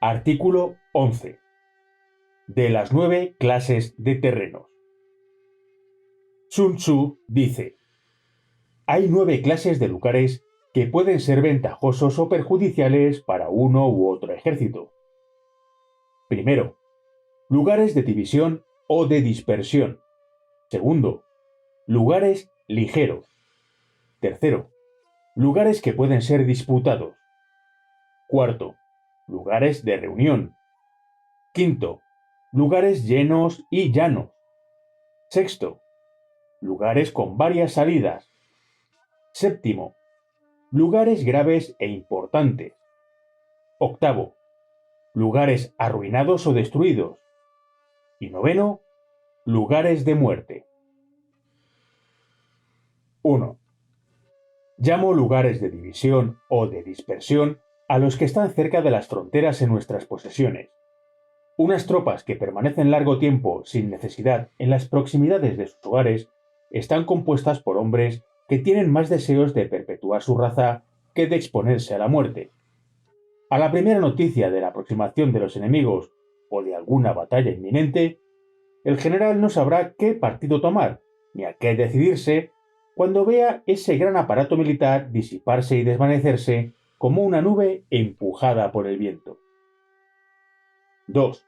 Artículo 11. De las 9 clases de terrenos. Sun Tzu dice: hay 9 clases de lugares que pueden ser ventajosos o perjudiciales para uno u otro ejército. Primero, lugares de división o de dispersión. Segundo, lugares ligeros. Tercero, lugares que pueden ser disputados. Cuarto, lugares de reunión. Quinto, lugares llenos y llanos. Sexto, lugares con varias salidas. Séptimo, lugares graves e importantes. Octavo, lugares arruinados o destruidos. Y noveno, lugares de muerte. 1. Llamo lugares de división o de dispersión a los que están cerca de las fronteras en nuestras posesiones. Unas tropas que permanecen largo tiempo sin necesidad en las proximidades de sus hogares están compuestas por hombres que tienen más deseos de perpetuar su raza que de exponerse a la muerte. A la primera noticia de la aproximación de los enemigos o de alguna batalla inminente, el general no sabrá qué partido tomar ni a qué decidirse cuando vea ese gran aparato militar disiparse y desvanecerse como una nube empujada por el viento. 2.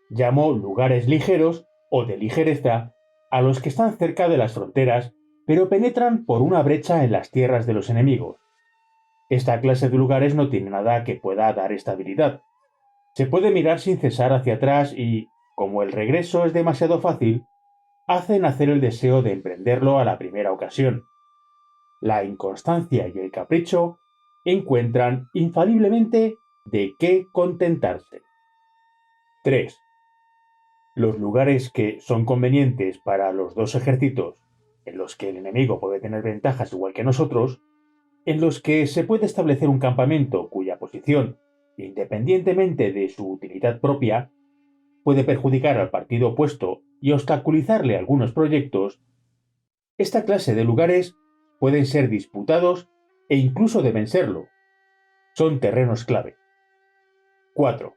Llamo lugares ligeros o de ligereza a los que están cerca de las fronteras pero penetran por una brecha en las tierras de los enemigos. Esta clase de lugares no tiene nada que pueda dar estabilidad. Se puede mirar sin cesar hacia atrás y, como el regreso es demasiado fácil, hace nacer el deseo de emprenderlo a la primera ocasión. La inconstancia y el capricho encuentran infaliblemente de qué contentarse. 3. Los lugares que son convenientes para los dos ejércitos, en los que el enemigo puede tener ventajas igual que nosotros, en los que se puede establecer un campamento cuya posición, independientemente de su utilidad propia, puede perjudicar al partido opuesto y obstaculizarle algunos proyectos, esta clase de lugares pueden ser disputados e incluso deben serlo. Son terrenos clave. 4.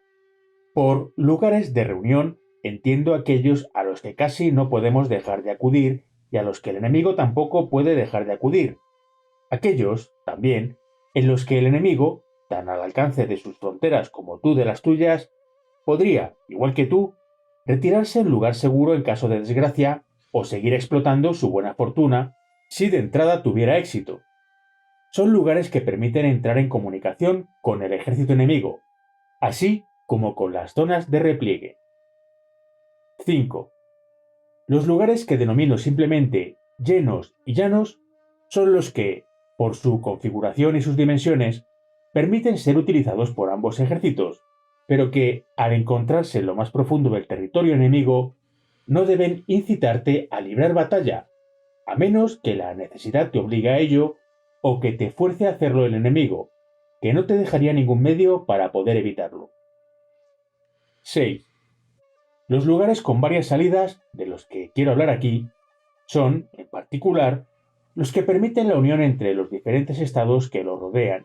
Por lugares de reunión entiendo aquellos a los que casi no podemos dejar de acudir y a los que el enemigo tampoco puede dejar de acudir. Aquellos, también, en los que el enemigo, tan al alcance de sus fronteras como tú de las tuyas, podría, igual que tú, retirarse en lugar seguro en caso de desgracia o seguir explotando su buena fortuna si de entrada tuviera éxito. Son lugares que permiten entrar en comunicación con el ejército enemigo, así como con las zonas de repliegue. 5. Los lugares que denomino simplemente llenos y llanos son los que, por su configuración y sus dimensiones, permiten ser utilizados por ambos ejércitos, pero que, al encontrarse en lo más profundo del territorio enemigo, no deben incitarte a librar batalla, a menos que la necesidad te obligue a ello o que te fuerce a hacerlo el enemigo, que no te dejaría ningún medio para poder evitarlo. 6. Los lugares con varias salidas, de los que quiero hablar aquí, son, en particular, los que permiten la unión entre los diferentes estados que lo rodean.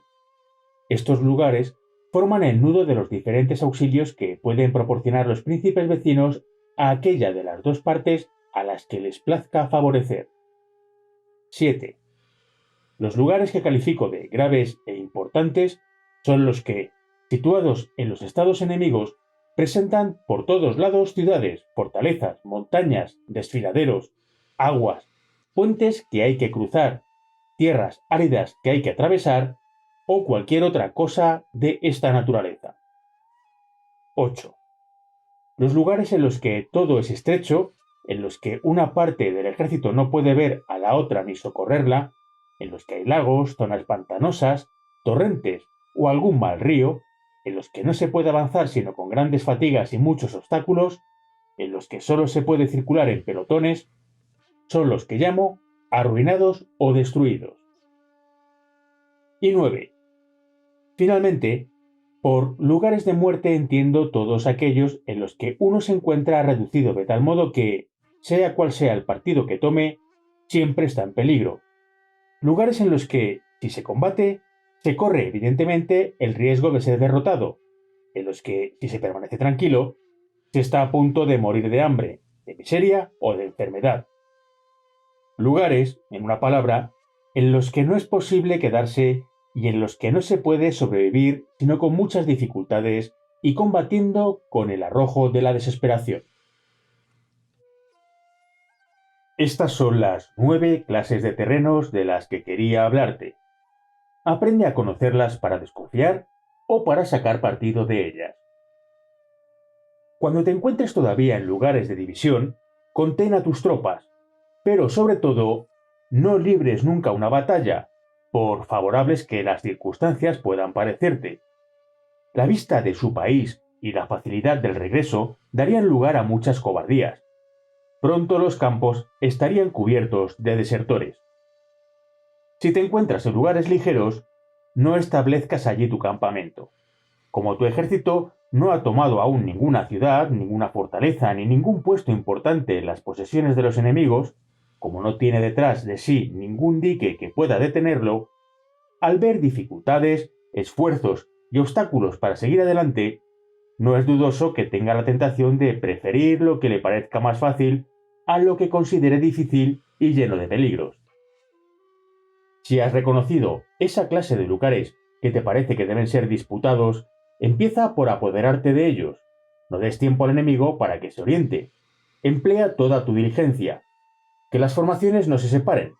Estos lugares forman el nudo de los diferentes auxilios que pueden proporcionar los príncipes vecinos a aquella de las dos partes a las que les plazca favorecer. 7. Los lugares que califico de graves e importantes son los que, situados en los estados enemigos, presentan por todos lados ciudades, fortalezas, montañas, desfiladeros, aguas, puentes que hay que cruzar, tierras áridas que hay que atravesar o cualquier otra cosa de esta naturaleza. 8. Los lugares en los que todo es estrecho, en los que una parte del ejército no puede ver a la otra ni socorrerla, en los que hay lagos, zonas pantanosas, torrentes o algún mal río, en los que no se puede avanzar sino con grandes fatigas y muchos obstáculos, en los que solo se puede circular en pelotones, son los que llamo arruinados o destruidos. Y 9. Finalmente, por lugares de muerte entiendo todos aquellos en los que uno se encuentra reducido de tal modo que, sea cual sea el partido que tome, siempre está en peligro. Lugares en los que, si se combate, se corre evidentemente el riesgo de ser derrotado, en los que, si se permanece tranquilo, se está a punto de morir de hambre, de miseria o de enfermedad. Lugares, en una palabra, en los que no es posible quedarse y en los que no se puede sobrevivir sino con muchas dificultades y combatiendo con el arrojo de la desesperación. Estas son las 9 clases de terrenos de las que quería hablarte. Aprende a conocerlas para desconfiar o para sacar partido de ellas. Cuando te encuentres todavía en lugares de división, contén a tus tropas, pero sobre todo, no libres nunca una batalla, por favorables que las circunstancias puedan parecerte. La vista de su país y la facilidad del regreso darían lugar a muchas cobardías. Pronto los campos estarían cubiertos de desertores. Si te encuentras en lugares ligeros, no establezcas allí tu campamento. Como tu ejército no ha tomado aún ninguna ciudad, ninguna fortaleza ni ningún puesto importante en las posesiones de los enemigos, como no tiene detrás de sí ningún dique que pueda detenerlo, al ver dificultades, esfuerzos y obstáculos para seguir adelante, no es dudoso que tenga la tentación de preferir lo que le parezca más fácil a lo que considere difícil y lleno de peligros. Si has reconocido esa clase de lugares que te parece que deben ser disputados, empieza por apoderarte de ellos. No des tiempo al enemigo para que se oriente. Emplea toda tu diligencia. Que las formaciones no se separen.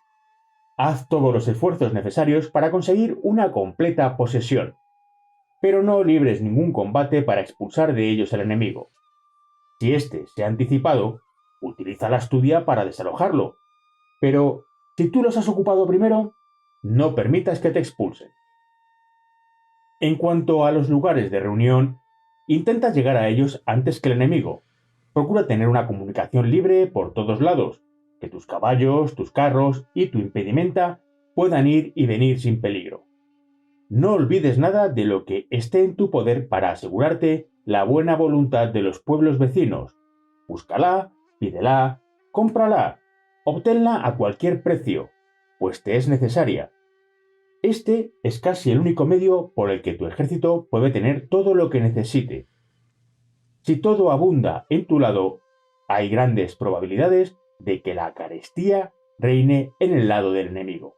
Haz todos los esfuerzos necesarios para conseguir una completa posesión. Pero no libres ningún combate para expulsar de ellos al enemigo. Si éste se ha anticipado, utiliza la astucia para desalojarlo. Pero si tú los has ocupado primero, no permitas que te expulsen. En cuanto a los lugares de reunión, intenta llegar a ellos antes que el enemigo. Procura tener una comunicación libre por todos lados, que tus caballos, tus carros y tu impedimenta puedan ir y venir sin peligro. No olvides nada de lo que esté en tu poder para asegurarte la buena voluntad de los pueblos vecinos. Búscala, pídela, cómprala, obténla a cualquier precio, pues te es necesaria. Este es casi el único medio por el que tu ejército puede tener todo lo que necesite. Si todo abunda en tu lado, hay grandes probabilidades de que la carestía reine en el lado del enemigo.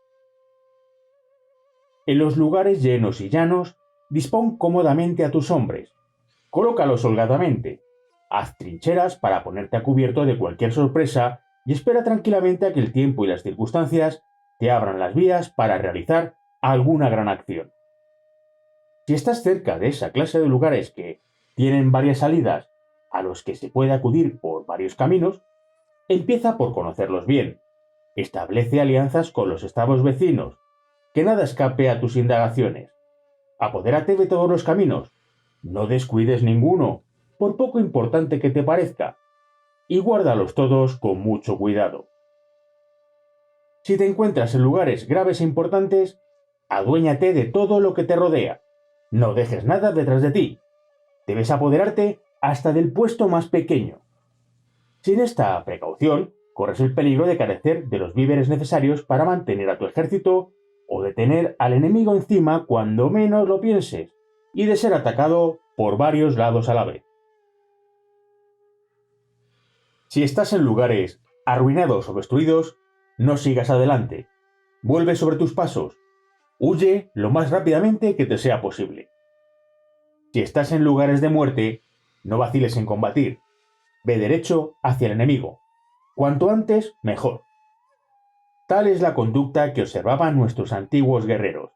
En los lugares llenos y llanos, dispón cómodamente a tus hombres. Colócalos holgadamente. Haz trincheras para ponerte a cubierto de cualquier sorpresa y espera tranquilamente a que el tiempo y las circunstancias te abran las vías para realizar alguna gran acción. Si estás cerca de esa clase de lugares que tienen varias salidas a los que se puede acudir por varios caminos, empieza por conocerlos bien. Establece alianzas con los estados vecinos. Que nada escape a tus indagaciones. Apodérate de todos los caminos. No descuides ninguno, por poco importante que te parezca, y guárdalos todos con mucho cuidado. Si te encuentras en lugares graves e importantes, aduéñate de todo lo que te rodea. No dejes nada detrás de ti. Debes apoderarte hasta del puesto más pequeño. Sin esta precaución, corres el peligro de carecer de los víveres necesarios para mantener a tu ejército o de tener al enemigo encima cuando menos lo pienses, y de ser atacado por varios lados a la vez. Si estás en lugares arruinados o destruidos, no sigas adelante. Vuelve sobre tus pasos. Huye lo más rápidamente que te sea posible. Si estás en lugares de muerte, no vaciles en combatir. Ve derecho hacia el enemigo. Cuanto antes, mejor. Tal es la conducta que observaban nuestros antiguos guerreros.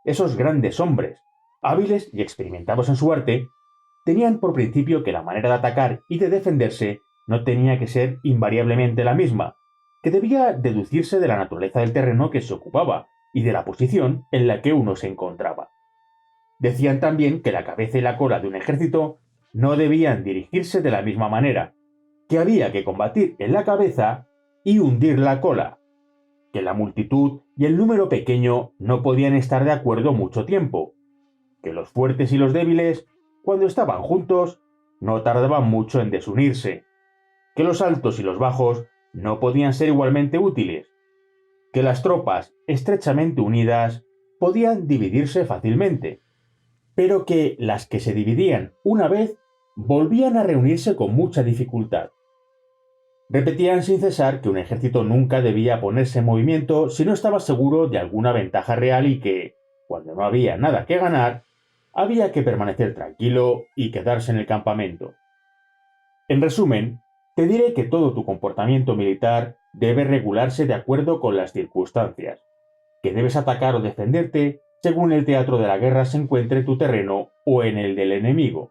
Esos grandes hombres, hábiles y experimentados en su arte, tenían por principio que la manera de atacar y de defenderse no tenía que ser invariablemente la misma, que debía deducirse de la naturaleza del terreno que se ocupaba y de la posición en la que uno se encontraba. Decían también que la cabeza y la cola de un ejército no debían dirigirse de la misma manera, que había que combatir en la cabeza y hundir la cola, que la multitud y el número pequeño no podían estar de acuerdo mucho tiempo, que los fuertes y los débiles, cuando estaban juntos, no tardaban mucho en desunirse, que los altos y los bajos no podían ser igualmente útiles, que las tropas estrechamente unidas podían dividirse fácilmente, pero que las que se dividían una vez volvían a reunirse con mucha dificultad. Repetían sin cesar que un ejército nunca debía ponerse en movimiento si no estaba seguro de alguna ventaja real y que, cuando no había nada que ganar, había que permanecer tranquilo y quedarse en el campamento. En resumen, te diré que todo tu comportamiento militar debe regularse de acuerdo con las circunstancias, que debes atacar o defenderte según el teatro de la guerra se encuentre en tu terreno o en el del enemigo.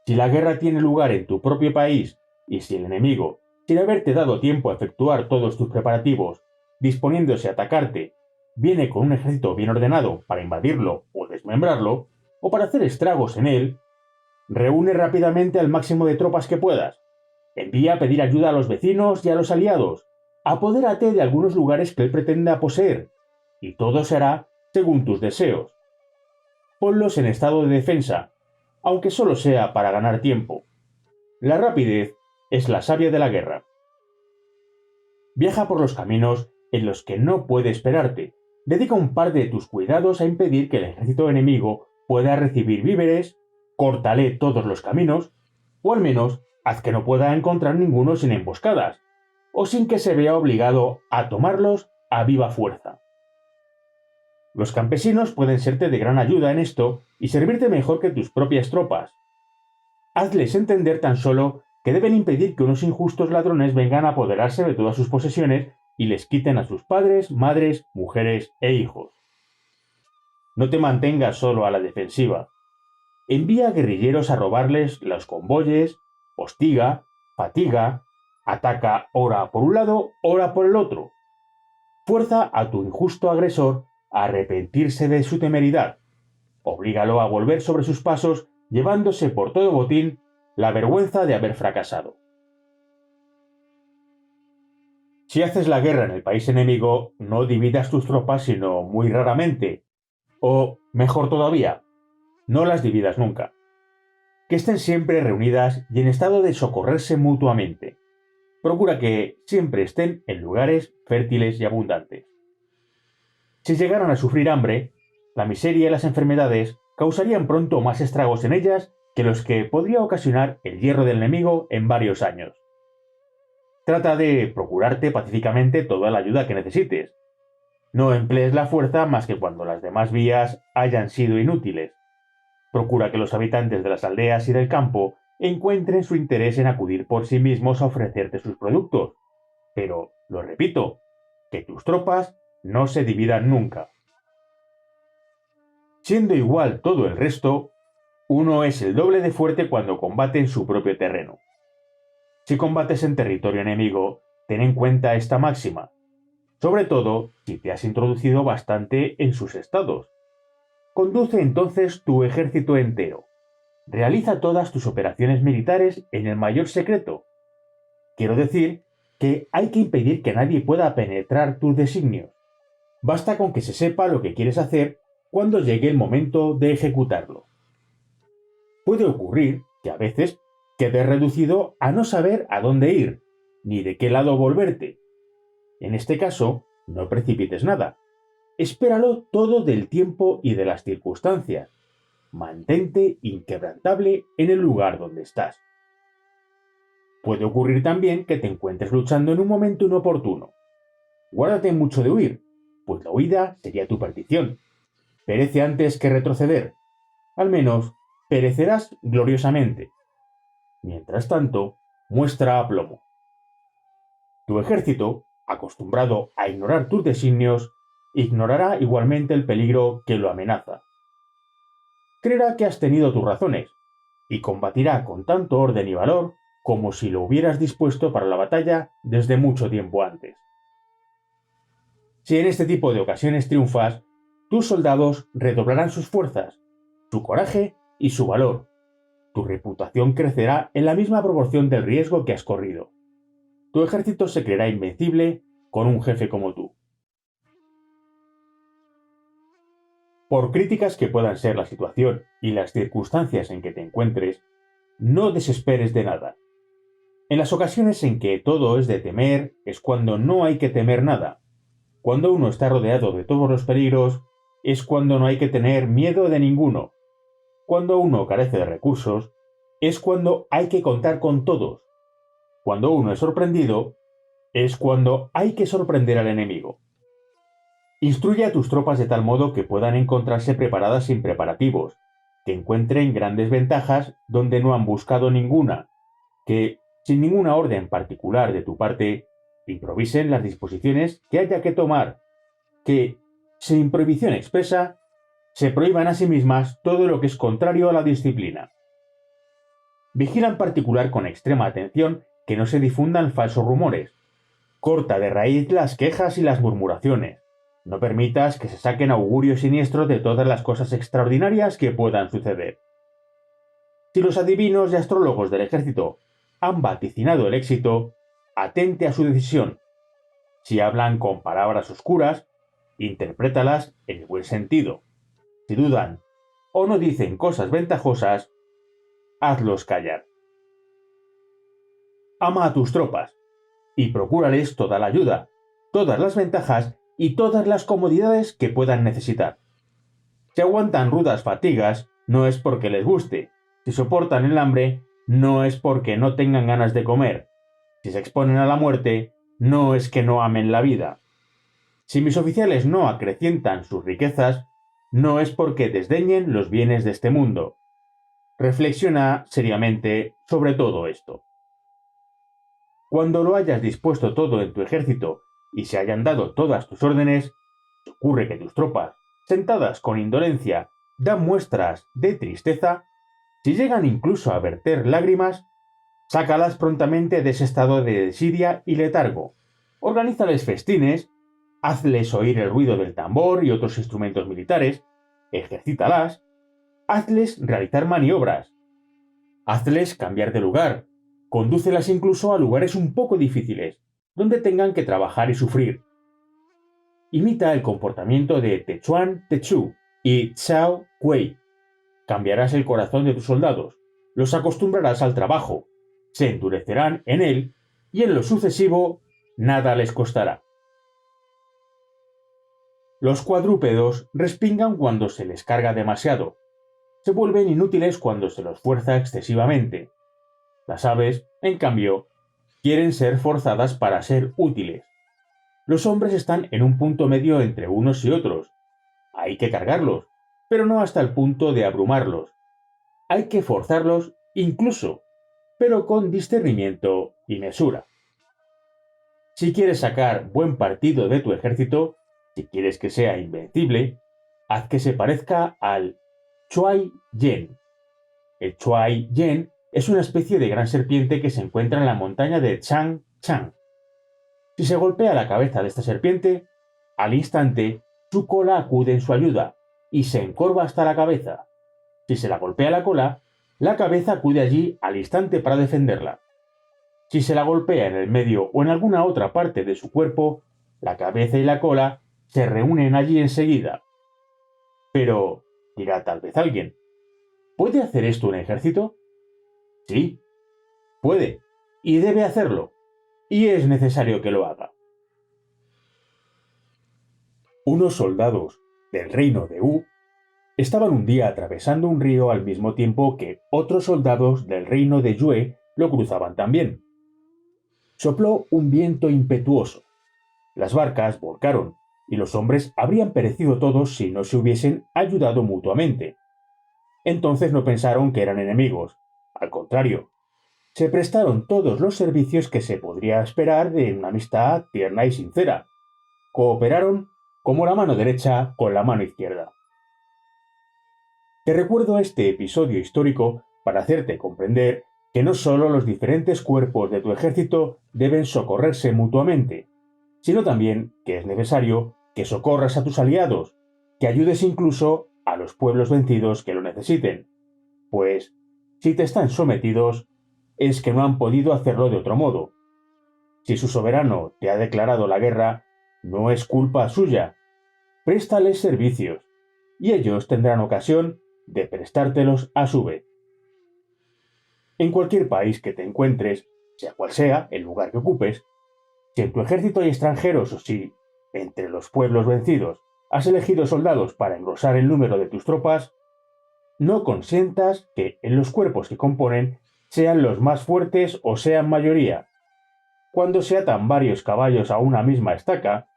Si la guerra tiene lugar en tu propio país y si el enemigo, sin haberte dado tiempo a efectuar todos tus preparativos, disponiéndose a atacarte, viene con un ejército bien ordenado para invadirlo o desmembrarlo, o para hacer estragos en él, reúne rápidamente al máximo de tropas que puedas. Envía a pedir ayuda a los vecinos y a los aliados. Apodérate de algunos lugares que él pretenda poseer, y todo se hará según tus deseos. Ponlos en estado de defensa, aunque solo sea para ganar tiempo. La rapidez es la savia de la guerra. Viaja por los caminos en los que no puede esperarte. Dedica un par de tus cuidados a impedir que el ejército enemigo pueda recibir víveres, córtale todos los caminos, o al menos haz que no pueda encontrar ninguno sin emboscadas, o sin que se vea obligado a tomarlos a viva fuerza. Los campesinos pueden serte de gran ayuda en esto y servirte mejor que tus propias tropas. Hazles entender tan solo que deben impedir que unos injustos ladrones vengan a apoderarse de todas sus posesiones y les quiten a sus padres, madres, mujeres e hijos. No te mantengas solo a la defensiva. Envía guerrilleros a robarles los convoyes, hostiga, fatiga, ataca ora por un lado, ora por el otro. Fuerza a tu injusto agresor a arrepentirse de su temeridad. Oblígalo a volver sobre sus pasos, llevándose por todo botín la vergüenza de haber fracasado. Si haces la guerra en el país enemigo, no dividas tus tropas sino muy raramente. O, mejor todavía, no las dividas nunca. Que estén siempre reunidas y en estado de socorrerse mutuamente. Procura que siempre estén en lugares fértiles y abundantes. Si llegaran a sufrir hambre, la miseria y las enfermedades causarían pronto más estragos en ellas que los que podría ocasionar el hierro del enemigo en varios años. Trata de procurarte pacíficamente toda la ayuda que necesites. No emplees la fuerza más que cuando las demás vías hayan sido inútiles. Procura que los habitantes de las aldeas y del campo encuentren su interés en acudir por sí mismos a ofrecerte sus productos. Pero, lo repito, que tus tropas no se dividan nunca. Siendo igual todo el resto, uno es el doble de fuerte cuando combate en su propio terreno. Si combates en territorio enemigo, ten en cuenta esta máxima, sobre todo si te has introducido bastante en sus estados. Conduce entonces tu ejército entero. Realiza todas tus operaciones militares en el mayor secreto. Quiero decir que hay que impedir que nadie pueda penetrar tus designios. Basta con que se sepa lo que quieres hacer cuando llegue el momento de ejecutarlo. Puede ocurrir que a veces quedes reducido a no saber a dónde ir, ni de qué lado volverte. En este caso, no precipites nada. Espéralo todo del tiempo y de las circunstancias. Mantente inquebrantable en el lugar donde estás. Puede ocurrir también que te encuentres luchando en un momento inoportuno. Guárdate mucho de huir, pues la huida sería tu perdición. Perece antes que retroceder. Al menos, perecerás gloriosamente. Mientras tanto, muestra aplomo. Tu ejército, acostumbrado a ignorar tus designios, ignorará igualmente el peligro que lo amenaza. Creerá que has tenido tus razones, y combatirá con tanto orden y valor como si lo hubieras dispuesto para la batalla desde mucho tiempo antes. Si en este tipo de ocasiones triunfas, tus soldados redoblarán sus fuerzas, su coraje y su valor. Tu reputación crecerá en la misma proporción del riesgo que has corrido. Tu ejército se creerá invencible con un jefe como tú. Por críticas que puedan ser la situación y las circunstancias en que te encuentres, no desesperes de nada. En las ocasiones en que todo es de temer es cuando no hay que temer nada. Cuando uno está rodeado de todos los peligros, es cuando no hay que tener miedo de ninguno. Cuando uno carece de recursos, es cuando hay que contar con todos. Cuando uno es sorprendido, es cuando hay que sorprender al enemigo. Instruye a tus tropas de tal modo que puedan encontrarse preparadas sin preparativos, que encuentren grandes ventajas donde no han buscado ninguna, que, sin ninguna orden particular de tu parte, improvisen las disposiciones que haya que tomar, que, sin prohibición expresa, se prohíban a sí mismas todo lo que es contrario a la disciplina. Vigila en particular con extrema atención que no se difundan falsos rumores. Corta de raíz las quejas y las murmuraciones. No permitas que se saquen augurios siniestros de todas las cosas extraordinarias que puedan suceder. Si los adivinos y astrólogos del ejército han vaticinado el éxito, atente a su decisión. Si hablan con palabras oscuras, interprétalas en el buen sentido. Si dudan o no dicen cosas ventajosas, hazlos callar. Ama a tus tropas y procúrales toda la ayuda, todas las ventajas y todas las comodidades que puedan necesitar. Si aguantan rudas fatigas, no es porque les guste. Si soportan el hambre, no es porque no tengan ganas de comer. Si se exponen a la muerte, no es que no amen la vida. Si mis oficiales no acrecientan sus riquezas, no es porque desdeñen los bienes de este mundo. Reflexiona seriamente sobre todo esto. Cuando lo hayas dispuesto todo en tu ejército y se hayan dado todas tus órdenes, ocurre que tus tropas, sentadas con indolencia, dan muestras de tristeza, si llegan incluso a verter lágrimas, sácalas prontamente de ese estado de desidia y letargo. Organízales festines, hazles oír el ruido del tambor y otros instrumentos militares, ejercítalas, hazles realizar maniobras, hazles cambiar de lugar, condúcelas incluso a lugares un poco difíciles, donde tengan que trabajar y sufrir. Imita el comportamiento de Techuan Techu y Chao Kuei. Cambiarás el corazón de tus soldados, los acostumbrarás al trabajo, se endurecerán en él y en lo sucesivo nada les costará. Los cuadrúpedos respingan cuando se les carga demasiado, se vuelven inútiles cuando se los fuerza excesivamente. Las aves, en cambio, quieren ser forzadas para ser útiles. Los hombres están en un punto medio entre unos y otros. Hay que cargarlos, pero no hasta el punto de abrumarlos. Hay que forzarlos incluso, pero con discernimiento y mesura. Si quieres sacar buen partido de tu ejército, si quieres que sea invencible, haz que se parezca al Chuai Yen. El Chuai Yen es una especie de gran serpiente que se encuentra en la montaña de Chang Chang. Si se golpea la cabeza de esta serpiente, al instante su cola acude en su ayuda y se encorva hasta la cabeza. Si se la golpea la cabeza acude allí al instante para defenderla. Si se la golpea en el medio o en alguna otra parte de su cuerpo, la cabeza y la cola se reúnen allí enseguida. Pero, dirá tal vez alguien, ¿puede hacer esto un ejército? Sí, puede, y debe hacerlo, y es necesario que lo haga. Unos soldados del reino de U estaban un día atravesando un río al mismo tiempo que otros soldados del reino de Yue lo cruzaban también. Sopló un viento impetuoso. Las barcas volcaron, y los hombres habrían perecido todos si no se hubiesen ayudado mutuamente. Entonces no pensaron que eran enemigos. Al contrario, se prestaron todos los servicios que se podría esperar de una amistad tierna y sincera. Cooperaron como la mano derecha con la mano izquierda. Te recuerdo este episodio histórico para hacerte comprender que no solo los diferentes cuerpos de tu ejército deben socorrerse mutuamente, sino también que es necesario que socorras a tus aliados, que ayudes incluso a los pueblos vencidos que lo necesiten, pues si te están sometidos es que no han podido hacerlo de otro modo. Si su soberano te ha declarado la guerra, no es culpa suya. Préstales servicios, y ellos tendrán ocasión de prestártelos a su vez. En cualquier país que te encuentres, sea cual sea el lugar que ocupes, si en tu ejército hay extranjeros o si, entre los pueblos vencidos, has elegido soldados para engrosar el número de tus tropas, no consientas que en los cuerpos que componen sean los más fuertes o sean mayoría. Cuando se atan varios caballos a una misma estaca,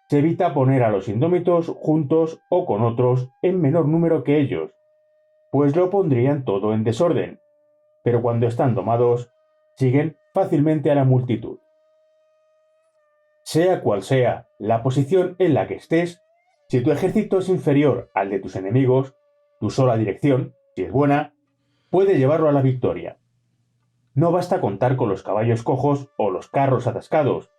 se evita poner a los indómitos juntos o con otros en menor número que ellos, pues lo pondrían todo en desorden, pero cuando están domados, siguen fácilmente a la multitud. Sea cual sea la posición en la que estés, si tu ejército es inferior al de tus enemigos, tu sola dirección, si es buena, puede llevarlo a la victoria. No basta contar con los caballos cojos o los carros atascados,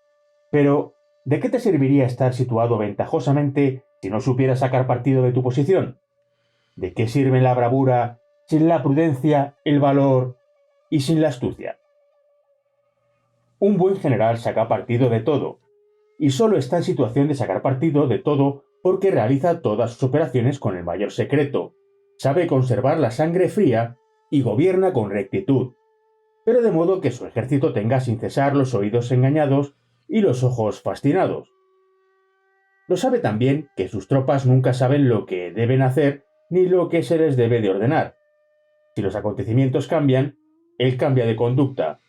pero ¿de qué te serviría estar situado ventajosamente si no supieras sacar partido de tu posición? ¿De qué sirve la bravura sin la prudencia, el valor y sin la astucia? Un buen general saca partido de todo, y solo está en situación de sacar partido de todo porque realiza todas sus operaciones con el mayor secreto, sabe conservar la sangre fría y gobierna con rectitud, pero de modo que su ejército tenga sin cesar los oídos engañados y los ojos fascinados. Lo sabe también que sus tropas nunca saben lo que deben hacer ni lo que se les debe de ordenar. Si los acontecimientos cambian, él cambia de conducta.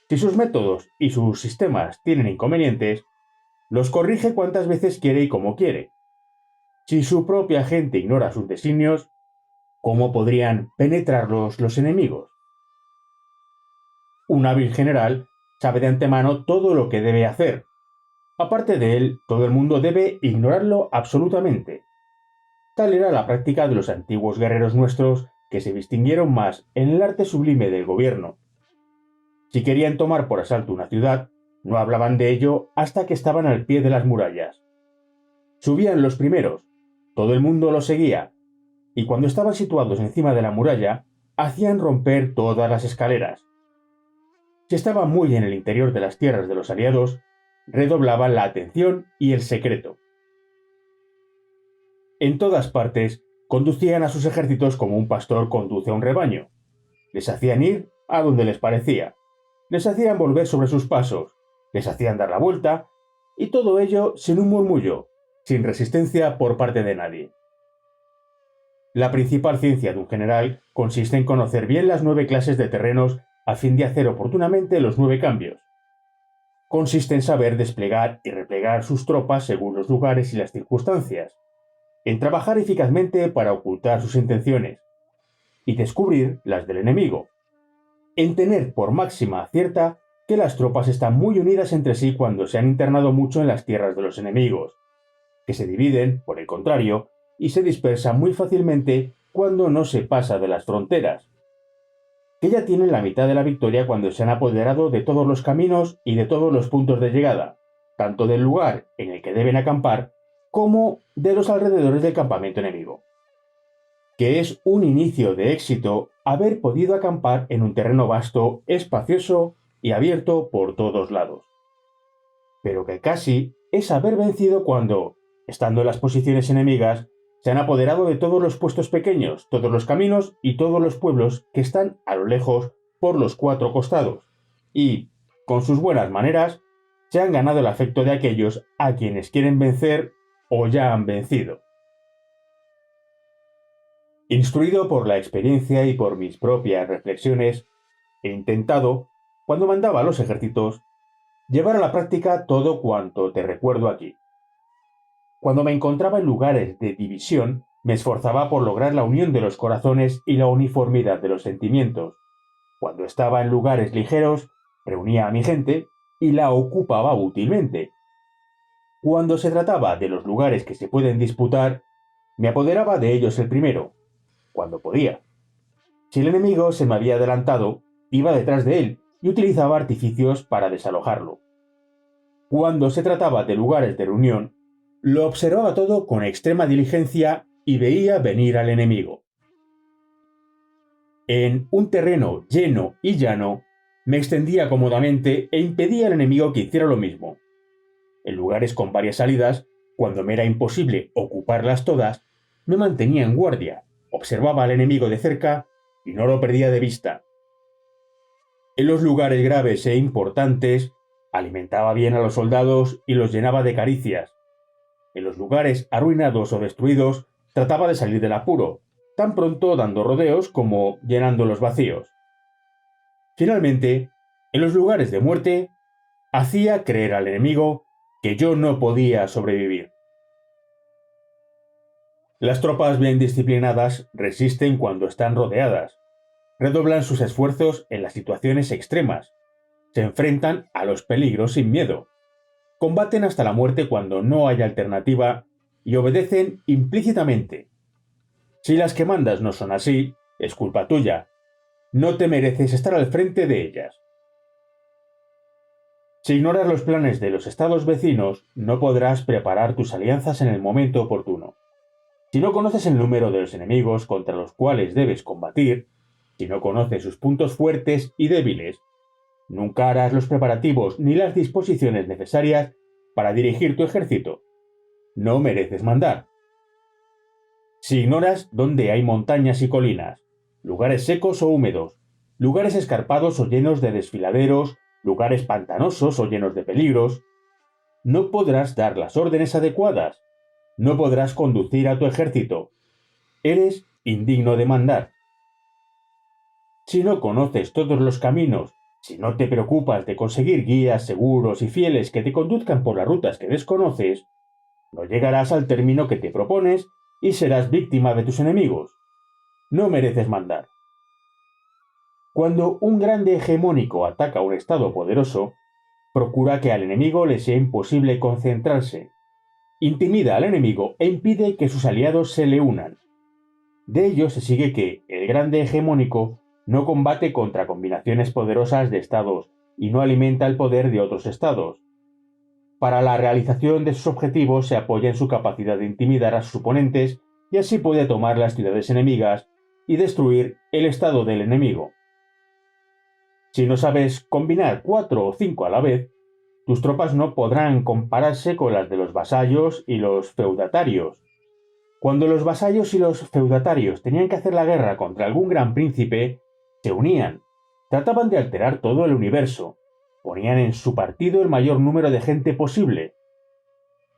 Si sus métodos y sus sistemas tienen inconvenientes, los corrige cuantas veces quiere y como quiere. Si su propia gente ignora sus designios, ¿cómo podrían penetrarlos los enemigos? Un hábil general sabe de antemano todo lo que debe hacer. Aparte de él, todo el mundo debe ignorarlo absolutamente. Tal era la práctica de los antiguos guerreros nuestros que se distinguieron más en el arte sublime del gobierno. Si querían tomar por asalto una ciudad, no hablaban de ello hasta que estaban al pie de las murallas. Subían los primeros, todo el mundo los seguía, y cuando estaban situados encima de la muralla, hacían romper todas las escaleras. Si estaban muy en el interior de las tierras de los aliados, redoblaban la atención y el secreto. En todas partes, conducían a sus ejércitos como un pastor conduce a un rebaño. Les hacían ir a donde les parecía, les hacían volver sobre sus pasos, les hacían dar la vuelta, y todo ello sin un murmullo, sin resistencia por parte de nadie. La principal ciencia de un general consiste en conocer bien las 9 clases de terrenos a fin de hacer oportunamente los 9 cambios. Consiste en saber desplegar y replegar sus tropas según los lugares y las circunstancias, en trabajar eficazmente para ocultar sus intenciones y descubrir las del enemigo, en tener por máxima cierta que las tropas están muy unidas entre sí cuando se han internado mucho en las tierras de los enemigos, que se dividen, por el contrario, y se dispersan muy fácilmente cuando no se pasa de las fronteras, que ya tienen la mitad de la victoria cuando se han apoderado de todos los caminos y de todos los puntos de llegada, tanto del lugar en el que deben acampar como de los alrededores del campamento enemigo. Que es un inicio de éxito haber podido acampar en un terreno vasto, espacioso y abierto por todos lados. Pero que casi es haber vencido cuando, estando en las posiciones enemigas, se han apoderado de todos los puestos pequeños, todos los caminos y todos los pueblos que están a lo lejos por los 4 costados, y, con sus buenas maneras, se han ganado el afecto de aquellos a quienes quieren vencer o ya han vencido. Instruido por la experiencia y por mis propias reflexiones, he intentado, cuando mandaba a los ejércitos, llevar a la práctica todo cuanto te recuerdo aquí. Cuando me encontraba en lugares de división, me esforzaba por lograr la unión de los corazones y la uniformidad de los sentimientos. Cuando estaba en lugares ligeros, reunía a mi gente y la ocupaba útilmente. Cuando se trataba de los lugares que se pueden disputar, me apoderaba de ellos el primero, cuando podía. Si el enemigo se me había adelantado, iba detrás de él y utilizaba artificios para desalojarlo. Cuando se trataba de lugares de reunión, lo observaba todo con extrema diligencia y veía venir al enemigo. En un terreno lleno y llano, me extendía cómodamente e impedía al enemigo que hiciera lo mismo. En lugares con varias salidas, cuando me era imposible ocuparlas todas, me mantenía en guardia, observaba al enemigo de cerca y no lo perdía de vista. En los lugares graves e importantes, alimentaba bien a los soldados y los llenaba de caricias. En los lugares arruinados o destruidos, trataba de salir del apuro, tan pronto dando rodeos como llenando los vacíos. Finalmente, en los lugares de muerte, hacía creer al enemigo que yo no podía sobrevivir. Las tropas bien disciplinadas resisten cuando están rodeadas, redoblan sus esfuerzos en las situaciones extremas, se enfrentan a los peligros sin miedo, combaten hasta la muerte cuando no hay alternativa y obedecen implícitamente. Si las que mandas no son así, es culpa tuya. No te mereces estar al frente de ellas. Si ignoras los planes de los estados vecinos, no podrás preparar tus alianzas en el momento oportuno. Si no conoces el número de los enemigos contra los cuales debes combatir, si no conoces sus puntos fuertes y débiles, nunca harás los preparativos ni las disposiciones necesarias para dirigir tu ejército. No mereces mandar. Si ignoras dónde hay montañas y colinas, lugares secos o húmedos, lugares escarpados o llenos de desfiladeros, lugares pantanosos o llenos de peligros, no podrás dar las órdenes adecuadas, no podrás conducir a tu ejército. Eres indigno de mandar. Si no conoces todos los caminos, si no te preocupas de conseguir guías seguros y fieles que te conduzcan por las rutas que desconoces, no llegarás al término que te propones y serás víctima de tus enemigos. No mereces mandar. Cuando un grande hegemónico ataca a un estado poderoso, procura que al enemigo le sea imposible concentrarse, intimida al enemigo e impide que sus aliados se le unan. De ello se sigue que el grande hegemónico no combate contra combinaciones poderosas de estados y no alimenta el poder de otros estados. Para la realización de sus objetivos se apoya en su capacidad de intimidar a sus oponentes y así puede tomar las ciudades enemigas y destruir el estado del enemigo. Si no sabes combinar 4 o 5 a la vez, tus tropas no podrán compararse con las de los vasallos y los feudatarios. Cuando los vasallos y los feudatarios tenían que hacer la guerra contra algún gran príncipe, se unían, trataban de alterar todo el universo, ponían en su partido el mayor número de gente posible.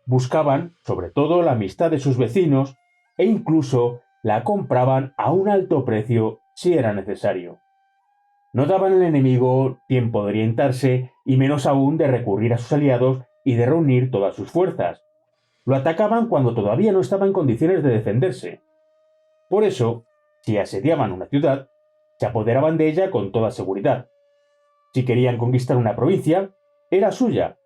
Buscaban, sobre todo, la amistad de sus vecinos e incluso la compraban a un alto precio si era necesario. No daban al enemigo tiempo de orientarse y menos aún de recurrir a sus aliados y de reunir todas sus fuerzas. Lo atacaban cuando todavía no estaba en condiciones de defenderse. Por eso, si asediaban una ciudad, se apoderaban de ella con toda seguridad. Si querían conquistar una provincia, era suya.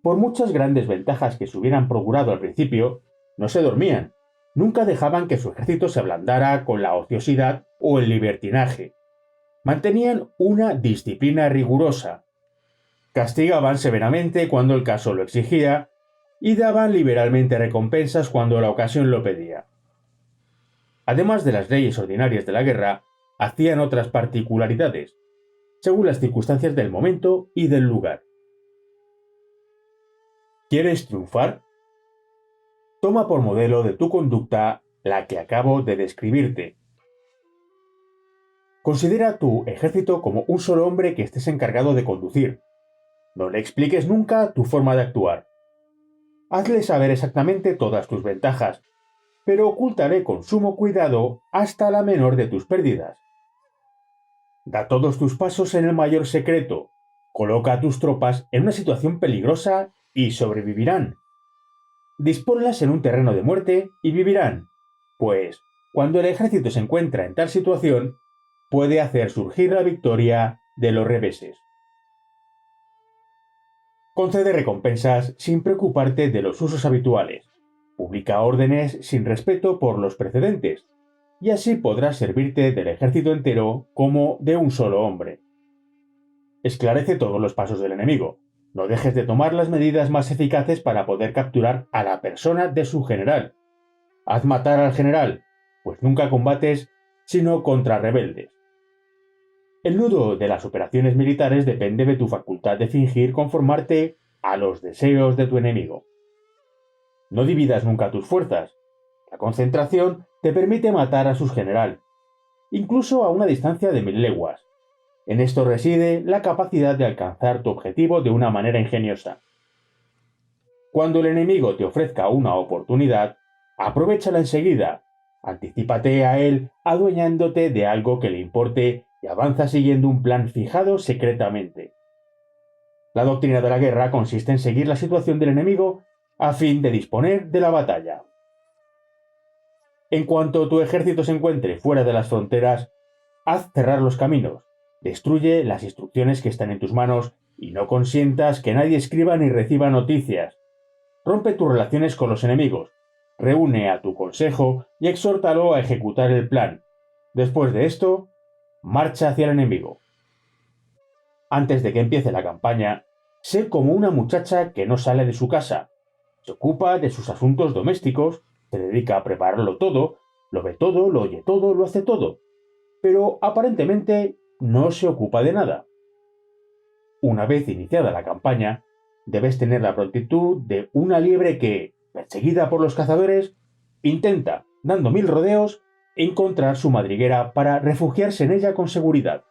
Por muchas grandes ventajas que se hubieran procurado al principio, no se dormían. Nunca dejaban que su ejército se ablandara con la ociosidad o el libertinaje. Mantenían una disciplina rigurosa. Castigaban severamente cuando el caso lo exigía y daban liberalmente recompensas cuando la ocasión lo pedía. Además de las leyes ordinarias de la guerra, hacían otras particularidades, según las circunstancias del momento y del lugar. ¿Quieres triunfar? Toma por modelo de tu conducta la que acabo de describirte. Considera tu ejército como un solo hombre que estés encargado de conducir. No le expliques nunca tu forma de actuar. Hazle saber exactamente todas tus ventajas, pero ocúltale con sumo cuidado hasta la menor de tus pérdidas. Da todos tus pasos en el mayor secreto. Coloca a tus tropas en una situación peligrosa y sobrevivirán. Disponlas en un terreno de muerte y vivirán, pues cuando el ejército se encuentra en tal situación, puede hacer surgir la victoria de los reveses. Concede recompensas sin preocuparte de los usos habituales. Publica órdenes sin respeto por los precedentes, y así podrás servirte del ejército entero como de un solo hombre. Esclarece todos los pasos del enemigo. No dejes de tomar las medidas más eficaces para poder capturar a la persona de su general. Haz matar al general, pues nunca combates sino contra rebeldes. El nudo de las operaciones militares depende de tu facultad de fingir conformarte a los deseos de tu enemigo. No dividas nunca tus fuerzas. La concentración te permite matar a su general, incluso a una distancia de 1000 leguas. En esto reside la capacidad de alcanzar tu objetivo de una manera ingeniosa. Cuando el enemigo te ofrezca una oportunidad, aprovéchala enseguida, Anticípate a él adueñándote de algo que le importe y avanza siguiendo un plan fijado secretamente. La doctrina de la guerra consiste en seguir la situación del enemigo a fin de disponer de la batalla. En cuanto tu ejército se encuentre fuera de las fronteras, haz cerrar los caminos, destruye las instrucciones que están en tus manos y no consientas que nadie escriba ni reciba noticias. Rompe tus relaciones con los enemigos, reúne a tu consejo y exhórtalo a ejecutar el plan. Después de esto, marcha hacia el enemigo. Antes de que empiece la campaña, sé como una muchacha que no sale de su casa. Se ocupa de sus asuntos domésticos, se dedica a prepararlo todo, lo ve todo, lo oye todo, lo hace todo. Pero aparentemente no se ocupa de nada. Una vez iniciada la campaña, debes tener la prontitud de una liebre que, perseguida por los cazadores, intenta, dando 1000 rodeos, encontrar su madriguera para refugiarse en ella con seguridad.